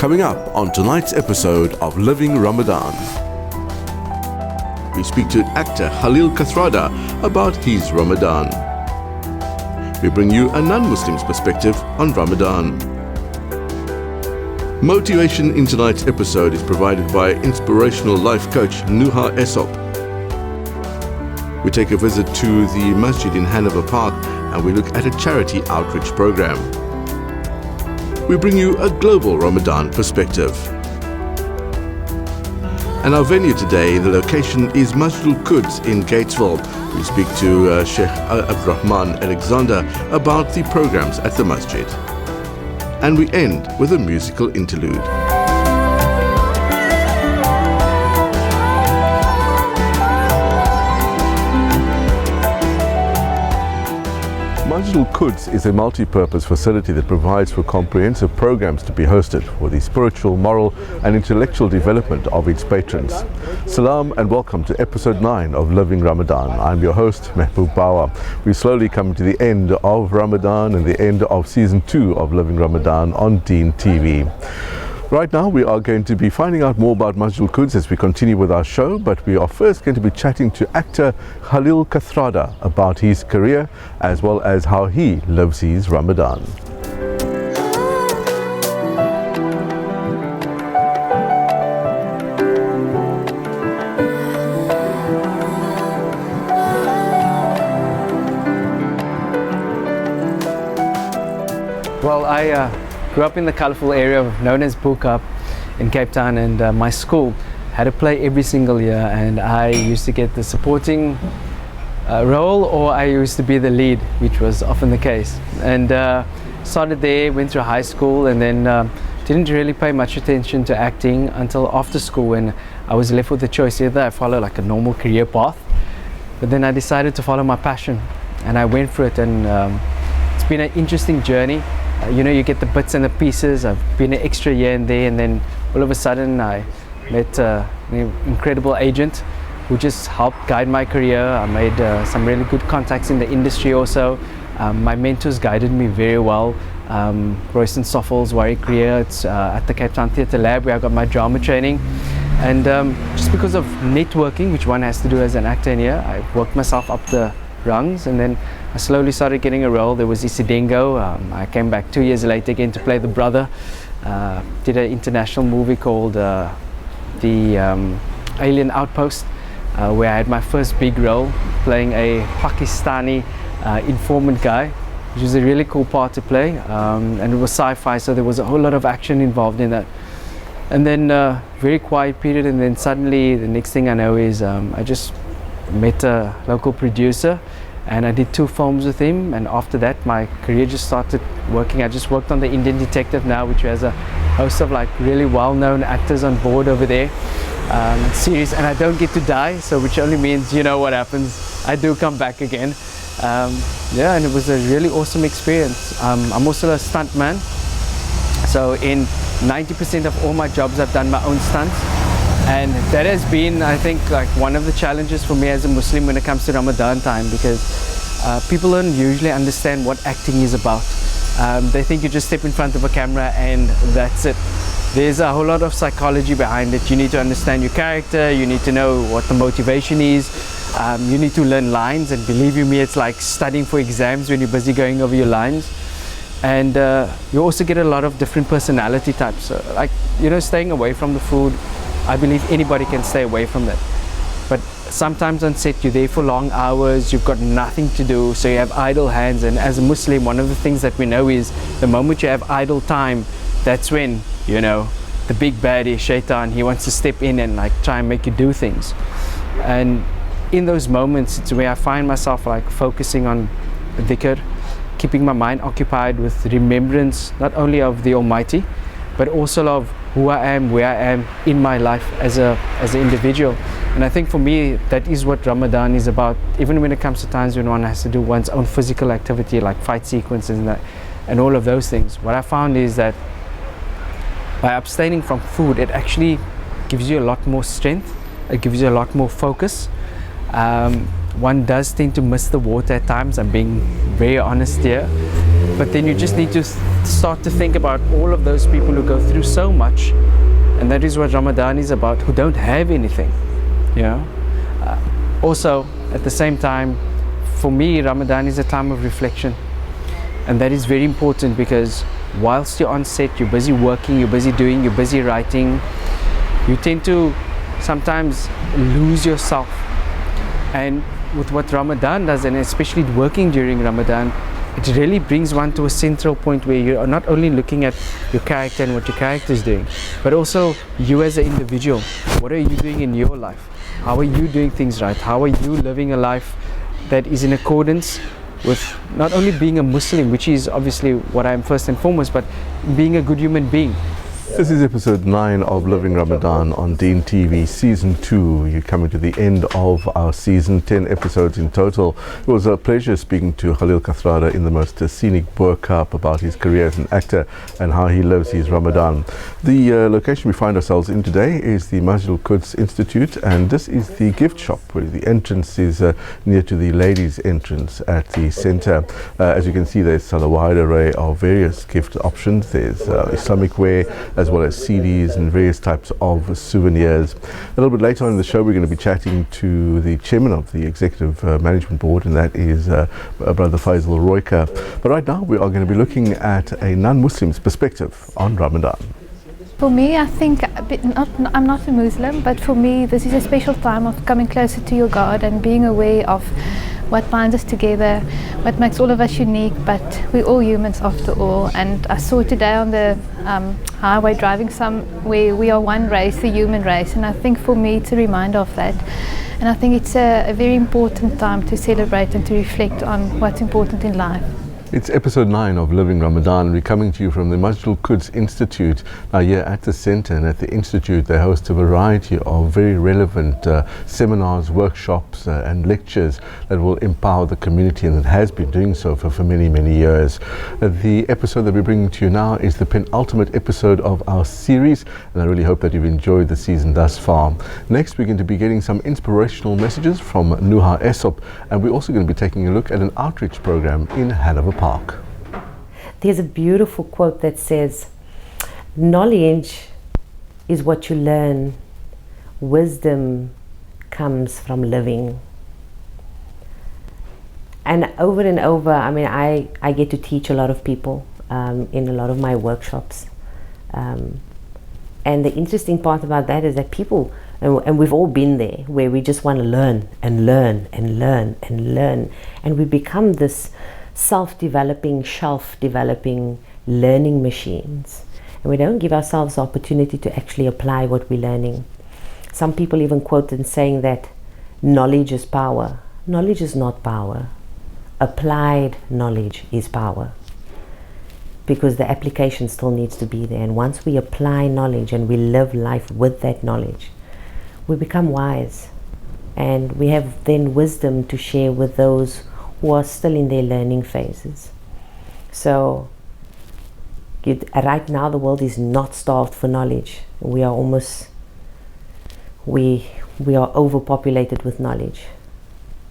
Coming up on tonight's episode of Living Ramadan, we speak to actor Khalil Kathrada about his Ramadan. We bring you a non-Muslim's perspective on Ramadan. Motivation in tonight's episode is provided by inspirational life coach Nuha Esop. We take a visit to the masjid in Hanover Park and we look at a charity outreach program. We bring you a global Ramadan perspective. And our venue today, the location is Masjid Al-Quds in Gatesville. We speak to Sheikh Abdurrahman Alexander about the programs at the masjid. And we end with a musical interlude. Masjid Al-Quds is a multi-purpose facility that provides for comprehensive programs to be hosted for the spiritual, moral and intellectual development of its patrons. Salam and welcome to episode 9 of Living Ramadan. I'm your host, Mehboob Bawa. We're slowly coming to the end of Ramadan and the end of season 2 of Living Ramadan on Deen TV. Right now we are going to be finding out more about Masjid Al-Quds as we continue with our show, but we are first going to be chatting to actor Khalil Kathrada about his career as well as how he lives his Ramadan. Well, I grew up in the colourful area known as Buka in Cape Town, and my school had a play every single year, and I used to get the supporting role, or I used to be the lead, which was often the case. And started there, went through high school, and then didn't really pay much attention to acting until after school, when I was left with the choice: either I follow like a normal career path, but then I decided to follow my passion, and I went for it, and it's been an interesting journey. You know, you get the bits and the pieces. I've been an extra here and there, and then all of a sudden I met an incredible agent who just helped guide my career. I made some really good contacts in the industry also. My mentors guided me very well. Royston Stoffel's Worry Career, it's at the Cape Town Theatre Lab where I got my drama training. And just because of networking, which one has to do as an actor in here, I worked myself up the rungs, and then I slowly started getting a role. There was Isidengo. I came back 2 years later again to play the brother. Did an international movie called The Alien Outpost, where I had my first big role playing a Pakistani informant guy, which was a really cool part to play. And it was sci-fi, so there was a whole lot of action involved in that. And then very quiet period, and then suddenly the next thing I know is I just met a local producer and I did 2 films with him, and after that my career just started working. I just worked on the Indian Detective now, which has a host of like really well-known actors on board over there, series, and I don't get to die, so which only means, you know what happens, I do come back again. Yeah, and it was a really awesome experience. I'm also a stuntman, so in 90% of all my jobs I've done my own stunts. And that has been, I think, like one of the challenges for me as a Muslim when it comes to Ramadan time, because people don't usually understand what acting is about. They think you just step in front of a camera and that's it. There's a whole lot of psychology behind it. You need to understand your character, you need to know what the motivation is, you need to learn lines, and believe you me, it's like studying for exams when you're busy going over your lines. And you also get a lot of different personality types. So, like, you know, staying away from the food, I believe anybody can stay away from that. But sometimes on set you're there for long hours, you've got nothing to do, so you have idle hands. And as a Muslim, one of the things that we know is the moment you have idle time, that's when, you know, the big baddie, Shaitan, he wants to step in and like try and make you do things. And in those moments, it's where I find myself like focusing on dhikr, keeping my mind occupied with remembrance, not only of the Almighty, but also of who I am, where I am in my life as an individual. And I think for me, that is what Ramadan is about. Even when it comes to times when one has to do one's own physical activity, like fight sequences and all of those things, what I found is that by abstaining from food, it actually gives you a lot more strength, it gives you a lot more focus. One does tend to miss the water at times, I'm being very honest here, But then you just need to start to think about all of those people who go through so much, and that is what Ramadan is about, who don't have anything. Also, at the same time, for me, Ramadan is a time of reflection, and that is very important, because whilst you're on set, you're busy working, you're busy doing, you're busy writing, you tend to sometimes lose yourself. And with what Ramadan does, and especially working during Ramadan, it really brings one to a central point where you are not only looking at your character and what your character is doing, but also you as an individual. What are you doing in your life? How are you doing things right? How are you living a life that is in accordance with not only being a Muslim, which is obviously what I am first and foremost, but being a good human being. This is episode 9 of Living Ramadan on Deen TV, season 2. You're coming to the end of our season, 10 episodes in total. It was a pleasure speaking to Khalil Kathrada in the most scenic burqa about his career as an actor and how he lives his Ramadan. The location we find ourselves in today is the Masjid Al-Quds Institute, and this is the gift shop where the entrance is near to the ladies' entrance at the center. As you can see, there's a wide array of various gift options. There's Islamic wear, as well as CDs and various types of souvenirs. A little bit later on in the show, we're going to be chatting to the chairman of the executive management board, and that is Brother Faisal Roika. But right now, we are going to be looking at a non-Muslim's perspective on Ramadan. For me, I think I'm not a Muslim, but for me, this is a special time of coming closer to your God and being aware of what binds us together, what makes all of us unique, but we're all humans after all. And I saw today on the highway driving somewhere, we are one race, the human race, and I think for me it's a reminder of that. And I think it's a very important time to celebrate and to reflect on what's important in life. It's episode 9 of Living Ramadan. We're coming to you from the Masjid Al-Quds Institute. Now, here at the center and at the institute, they host a variety of very relevant seminars, workshops and lectures that will empower the community, and it has been doing so for many, many years. The episode that we're bringing to you now is the penultimate episode of our series, and I really hope that you've enjoyed the season thus far. Next, we're going to be getting some inspirational messages from Nuha Esop, and we're also going to be taking a look at an outreach program in Hanover Park. There's a beautiful quote that says, knowledge is what you learn, wisdom comes from living. And over, I mean, I get to teach a lot of people in a lot of my workshops. And the interesting part about that is that people, and we've all been there, where we just want to learn and learn and learn and learn. And we become this self-developing, shelf-developing learning machines. And we don't give ourselves the opportunity to actually apply what we're learning. Some people even quote and saying that knowledge is power. Knowledge is not power. Applied knowledge is power. Because the application still needs to be there. And once we apply knowledge and we live life with that knowledge, we become wise. And we have then wisdom to share with those who are still in their learning phases. So right now the world is not starved for knowledge. We are overpopulated with knowledge,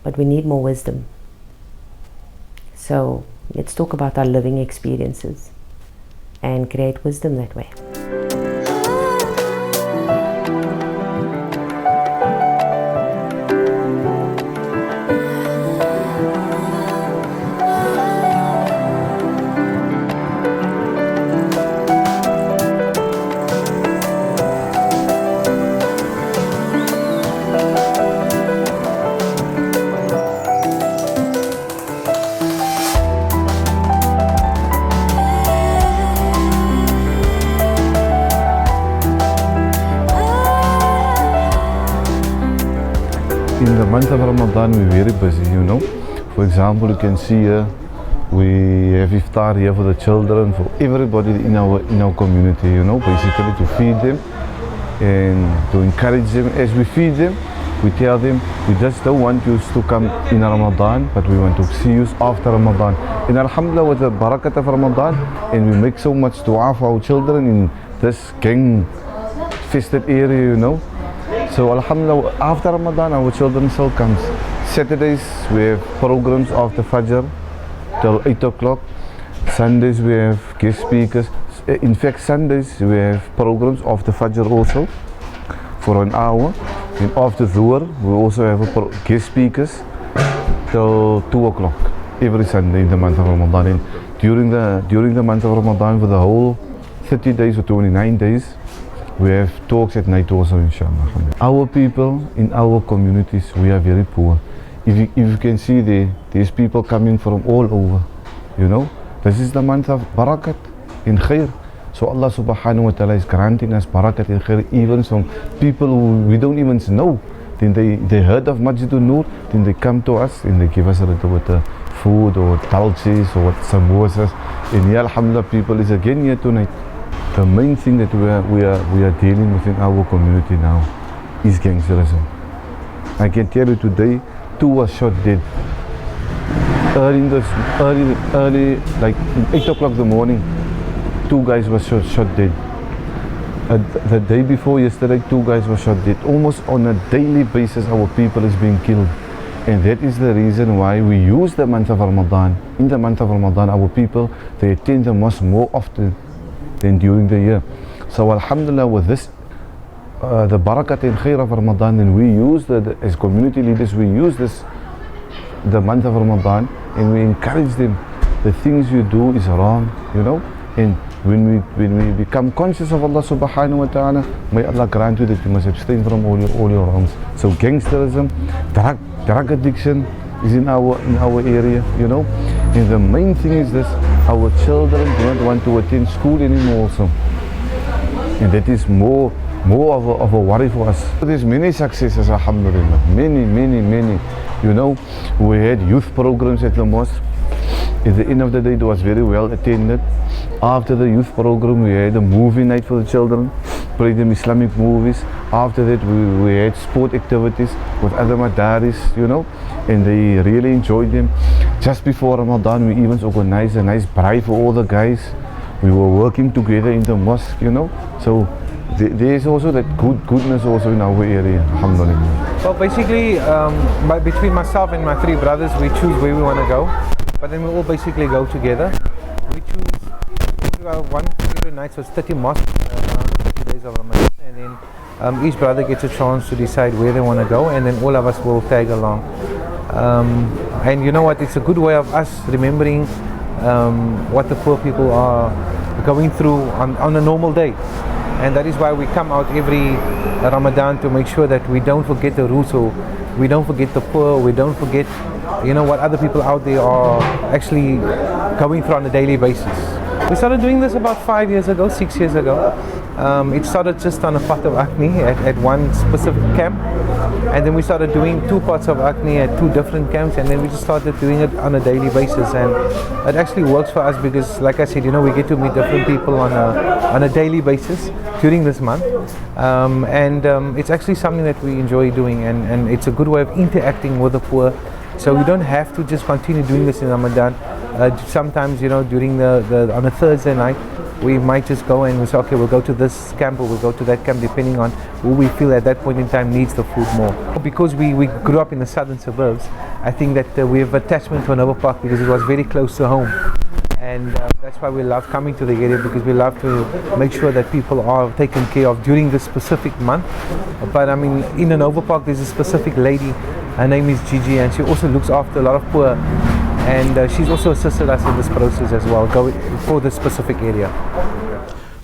but we need more wisdom. So let's talk about our living experiences and create wisdom that way. In the month of Ramadan, we're very busy, you know. For example, you can see here, we have iftar here for the children, for everybody in our community, you know, basically to feed them and to encourage them. As we feed them, we tell them, we just don't want you to come in Ramadan, but we want to see you after Ramadan. And Alhamdulillah, with the barakat of Ramadan, and we make so much dua for our children in this gang-fested area, you know. So Alhamdulillah, after Ramadan, our children still comes. Saturdays, we have programs after Fajr till 8 o'clock. Sundays we have guest speakers. In fact, Sundays we have programs after Fajr also for an hour. And after Dhuhr we also have guest speakers till 2 o'clock every Sunday in the month of Ramadan. And during the month of Ramadan, for the whole 30 days or 29 days, we have talks at night also, inshallah. Our people in our communities, we are very poor. If you can see there's people coming from all over, you know. This is the month of barakat in khair. So Allah subhanahu wa ta'ala is granting us barakat in khair, even from people who we don't even know. Then they heard of Masjidul Noor, then they come to us and they give us a little bit of food or dalchis or samosas. And ya alhamdulillah, people is again here tonight. The main thing that we are dealing with in our community now is gangsterism. I can tell you today, 2 were shot dead. Early, like 8 o'clock in the morning, 2 guys were shot dead. The day before yesterday, 2 guys were shot dead. Almost on a daily basis, our people is being killed. And that is the reason why we use the month of Ramadan. In the month of Ramadan, our people, they attend the mosque more often than during the year. So alhamdulillah, with this, the barakat and khair of Ramadan, and we use as community leaders, we use the month of Ramadan, and we encourage them. The things you do is wrong, you know. And when we become conscious of Allah subhanahu wa ta'ala, may Allah grant you that you must abstain from all your wrongs. So gangsterism, drug addiction is in our area, you know. And the main thing is this: our children do not want to attend school anymore also. And that is more of a worry for us. There's many successes, alhamdulillah, many. You know, we had youth programs at the mosque. At the end of the day, it was very well attended. After the youth program, we had a movie night for the children, played them Islamic movies. After that, we had sport activities with other madaris, you know, and they really enjoyed them. Just before Ramadan, we even organized a nice braai for all the guys. We were working together in the mosque, you know. So there's also that goodness also in our area, alhamdulillah. Well, basically, between myself and my 3 brothers, we choose where we want to go. But then we all basically go together. We choose one particular night, so it's 30 mosques around the 30 days of Ramadan, and then each brother gets a chance to decide where they want to go, and then all of us will tag along. And you know what, it's a good way of us remembering what the poor people are going through on a normal day. And that is why we come out every Ramadan, to make sure that we don't forget the roots, or we don't forget the poor, we don't forget, you know, what other people out there are actually going through on a daily basis. We started doing this about 5 years ago, 6 years ago. It started just on a part of Acne at one specific camp, and then we started doing 2 parts of Acne at 2 different camps, and then we just started doing it on a daily basis. And it actually works for us because, like I said, you know, we get to meet different people on a daily basis during this month, and it's actually something that we enjoy doing, and it's a good way of interacting with the poor. So we don't have to just continue doing this in Ramadan. Sometimes, you know, during on a Thursday night, we might just go and we say, okay, we'll go to this camp or we'll go to that camp, depending on who we feel at that point in time needs the food more. Because we grew up in the southern suburbs, I think that we have attachment to Mehboob Bawa because it was very close to home. And that's why we love coming to the area, because we love to make sure that people are taken care of during this specific month. But I mean, in Mehboob Bawa, there's a specific lady, her name is Gigi, and she also looks after a lot of poor, and she's also assisted us in this process as well, for this specific area.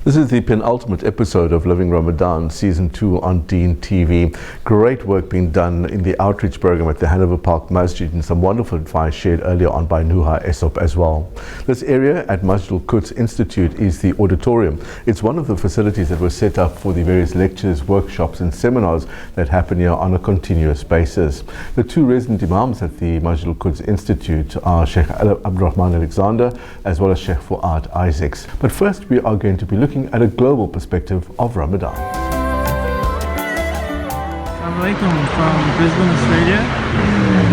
This is the penultimate episode of Living Ramadan Season 2 on Deen TV. Great work being done in the outreach program at the Hanover Park Masjid, and some wonderful advice shared earlier on by Nuha Esop as well. This area at Masjid Quds Institute is the auditorium. It's one of the facilities that was set up for the various lectures, workshops and seminars that happen here on a continuous basis. The 2 resident imams at the Masjid Quds Institute are Sheikh Abdurrahman Alexander as well as Sheikh Fuad Isaacs. But first, we are going to be looking at a global perspective of Ramadan. Assalamu alaikum from Brisbane, Australia.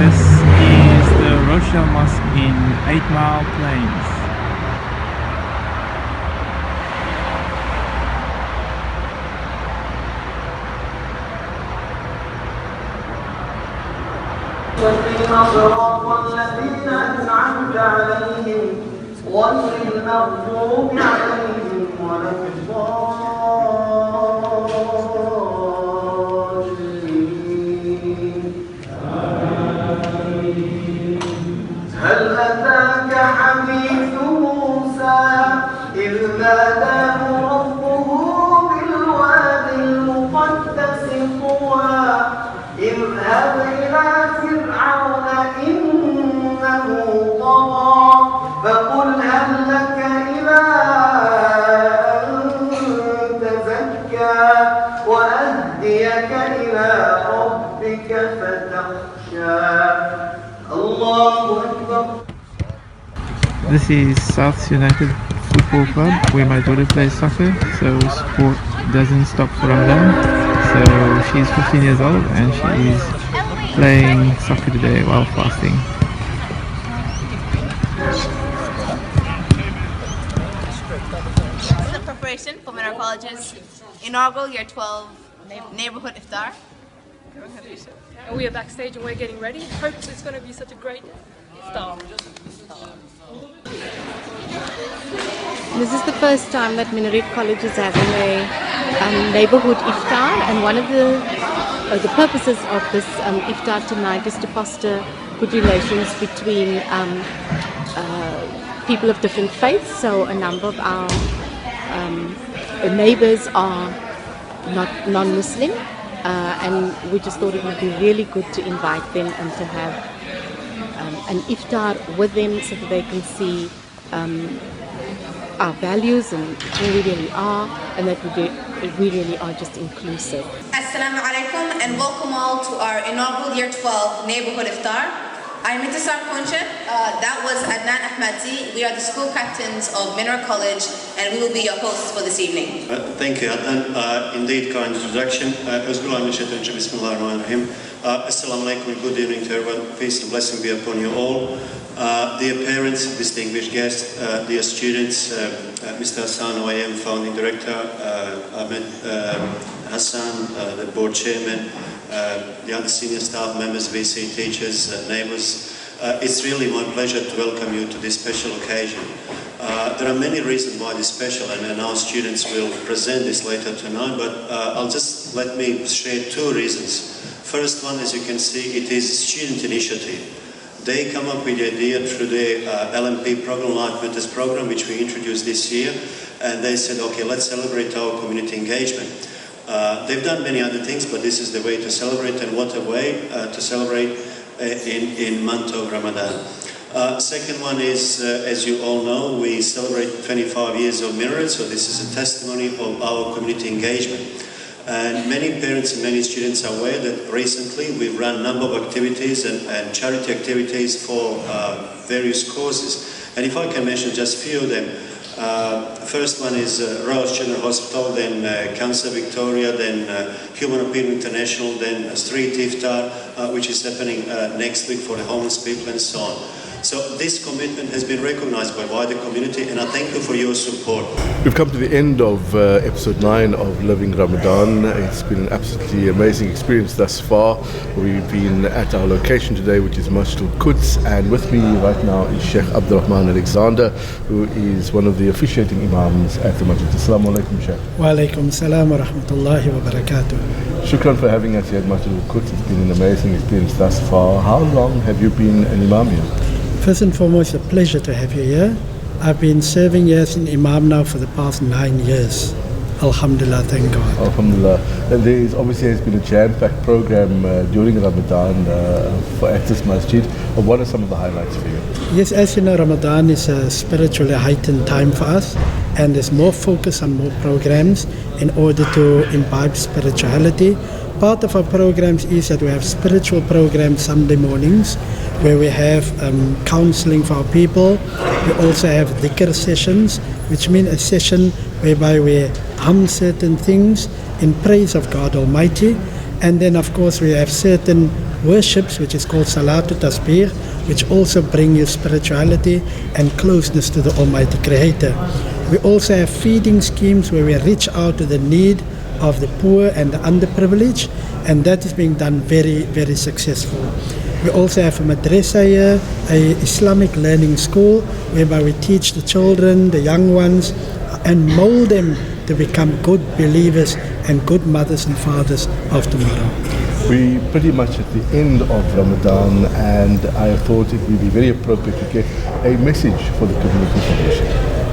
This is the Rochelle Mosque in 8 Mile Plains. غير المغضوب عليهم ولا الضالين. هل أتاك حديث موسى إذ ناداه ربه بالواد المقدس طوى اذهب إلى فرعون إنه طغى فقل هل لك إلى أن تزكى وأهديك إلى ربك فتخشى. الله أكبر. This is South United Football Club where my daughter plays soccer, so sport doesn't stop for Ramadan. So she's 15 years old and she is playing soccer today while fasting. This is the preparation for Mineral College's inaugural Year 12 neighborhood iftar. And we are backstage and we're getting ready. Hope it's going to be such a great iftar. This is the first time that Minaret College is having a neighborhood iftar, and one of the purposes of this iftar tonight is to foster good relations between people of different faiths. So a number of our neighbors are not non-Muslim, and we just thought it would be really good to invite them and to have an iftar with them so that they can see our values and who we really are, and that we really are just inclusive. Assalamu alaikum and welcome all to our inaugural Year 12 neighborhood iftar. I'm Intisar Konchit. That was Adnan Ahmadi. We are the school captains of Mineral College and we will be your hosts for this evening. Thank you, Adnan. Indeed, kind introduction. Bismillahirrahmanirrahim. Assalamu alaikum, good evening to everyone. Peace and blessing be upon you all. Dear parents, distinguished guests, dear students, Mr. Hassan, OIM founding director, Ahmed Hassan, the board chairman, the other senior staff members, VC teachers, neighbors. It's really my pleasure to welcome you to this special occasion. There are many reasons why this is special, and our students will present this later tonight, but let me share two reasons. First one, as you can see, it is student initiative. They come up with the idea through the LMP program, Life Matters program, which we introduced this year, and they said, okay, let's celebrate our community engagement. They've done many other things, but this is the way to celebrate, and what a way to celebrate in month of Ramadan. Second one is, as you all know, we celebrate 25 years of Minaret, so this is a testimony of our community engagement. And many parents and many students are aware that recently we've run a number of activities and charity activities for various causes. And if I can mention just a few of them, first one is Royal Children's Hospital, then Cancer Victoria, then Human Appeal International, then Street Iftar, which is happening next week for the homeless people and so on. So this commitment has been recognized by wider community, and I thank you for your support. We've come to the end of episode 9 of Living Ramadan. It's been an absolutely amazing experience thus far. We've been at our location today, which is Masjid al-Quds, and with me right now is Sheikh Abdurrahman Alexander, who is one of the officiating imams at the Masjid. Assalamu alaikum, Sheikh. Wa alaikum assalam wa rahmatullahi wa barakatuh. Shukran for having us here at Masjid al-Quds. It's been an amazing experience thus far. How long have you been an imam here? First and foremost, a pleasure to have you here. I've been serving here as an imam now for the past 9 years. Alhamdulillah, thank God. Alhamdulillah. And there obviously has been a jam-packed program during Ramadan at this masjid. What are some of the highlights for you? Yes, as you know, Ramadan is a spiritually heightened time for us, and there's more focus on more programs in order to imbibe spirituality. Part of our programs is that we have spiritual programs Sunday mornings, where we have counseling for our people. We also have dhikr sessions, which mean a session whereby we hum certain things in praise of God Almighty. And then of course we have certain worships, which is called Salatu Tasbih, which also bring you spirituality and closeness to the Almighty Creator. We also have feeding schemes where we reach out to the need of the poor and the underprivileged, and that is being done very, very successful. We also have a madrasa here, a Islamic learning school, whereby we teach the children, the young ones, and mold them to become good believers and good mothers and fathers of tomorrow. We're pretty much at the end of Ramadan, and I thought it would be very appropriate to get a message for the community foundation.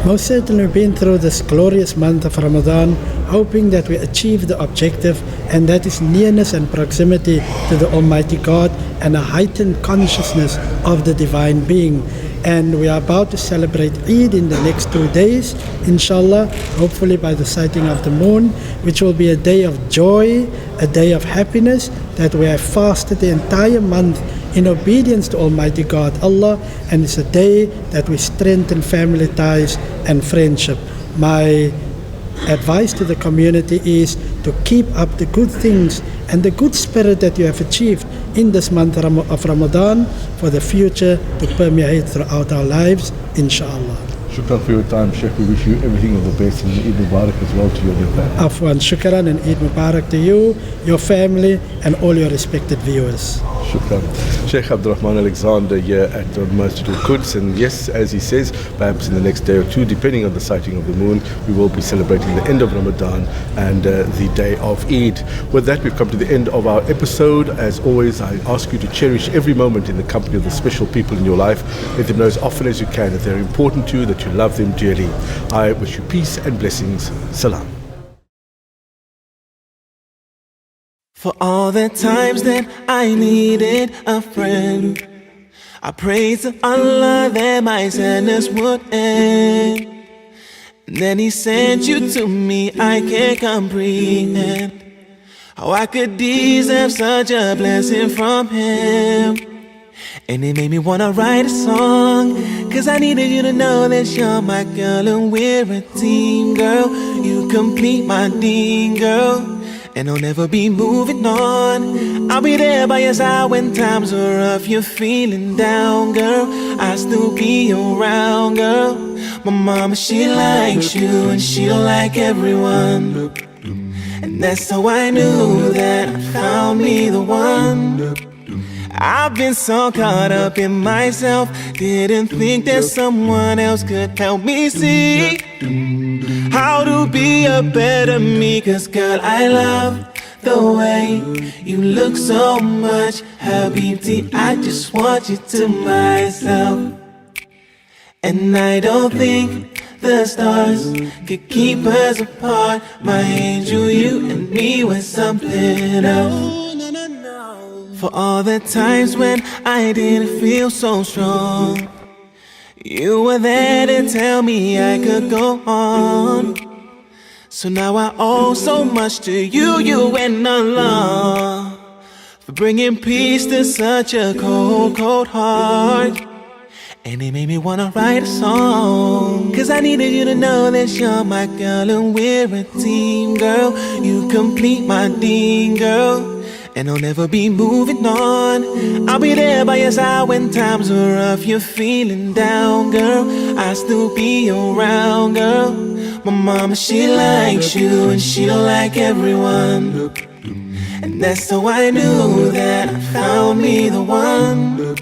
Most certainly we've been through this glorious month of Ramadan, hoping that we achieve the objective, and that is nearness and proximity to the Almighty God and a heightened consciousness of the Divine Being. And we are about to celebrate Eid in the next 2 days, inshallah, hopefully by the sighting of the moon, which will be a day of joy, a day of happiness, that we have fasted the entire month in obedience to Almighty God Allah, and it's a day that we strengthen family ties and friendship. My advice to the community is to keep up the good things and the good spirit that you have achieved in this month of Ramadan for the future to permeate throughout our lives, inshallah. Shukran for your time, Sheikh. We wish you everything of the best, and Eid Mubarak as well to you and your family. Afwan, shukran, and Eid Mubarak to you, your family, and all your respected viewers. Shukran. Sheikh Abdurrahman Alexander here at the Masjid al-Quds, and yes, as he says, perhaps in the next day or two, depending on the sighting of the moon, we will be celebrating the end of Ramadan and the day of Eid. With that, we've come to the end of our episode. As always, I ask you to cherish every moment in the company of the special people in your life. Let them know as often as you can that they're important to you, that you love them dearly. I wish you peace and blessings. Salam. For all the times that I needed a friend, I prayed to Allah that my sadness would end. And then He sent you to me, I can't comprehend how I could deserve such a blessing from Him. And it made me wanna write a song, cause I needed you to know that you're my girl and we're a team, girl. You complete my Deen, girl. And I'll never be moving on. I'll be there by your side when times are rough, you're feeling down, girl. I'll still be around, girl. My mama, she likes you and she don't like everyone. And that's how I knew that I found me the one. I've been so caught up in myself, didn't think that someone else could help me see how to be a better me. Cause girl, I love the way you look so much, Habibti, I just want you to myself. And I don't think the stars could keep us apart. My angel, you and me were something else. For all the times when I didn't feel so strong, you were there to tell me I could go on. So now I owe so much to you, you and Allah, for bringing peace to such a cold, cold heart. And it made me wanna write a song, cause I needed you to know that you're my girl and we're a team, girl. You complete my Deen, girl. And I'll never be moving on. I'll be there by your side when times are rough, you're feeling down, girl. I'll still be around, girl. My mama, she likes you and she don't like everyone. And that's how I knew that I found me the one.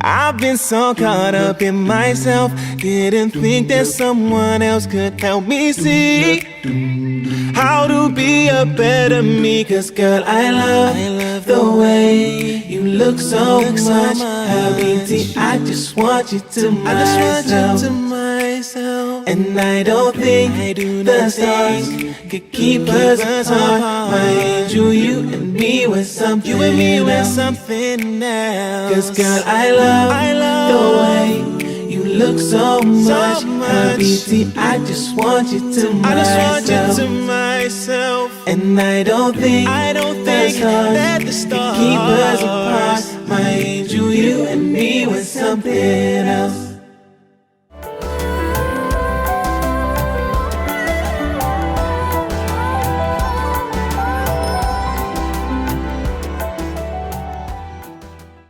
I've been so caught up in myself, didn't think that someone else could help me see how to be a better me. Cause girl, I love the way you look so much, Habibti, I just want you to myself. And I don't think the stars could keep us apart. My angel, you and me were something else. Cause girl, I love the way you look so much, Habibti, I just want you to myself. And I don't think that the stars could keep us apart.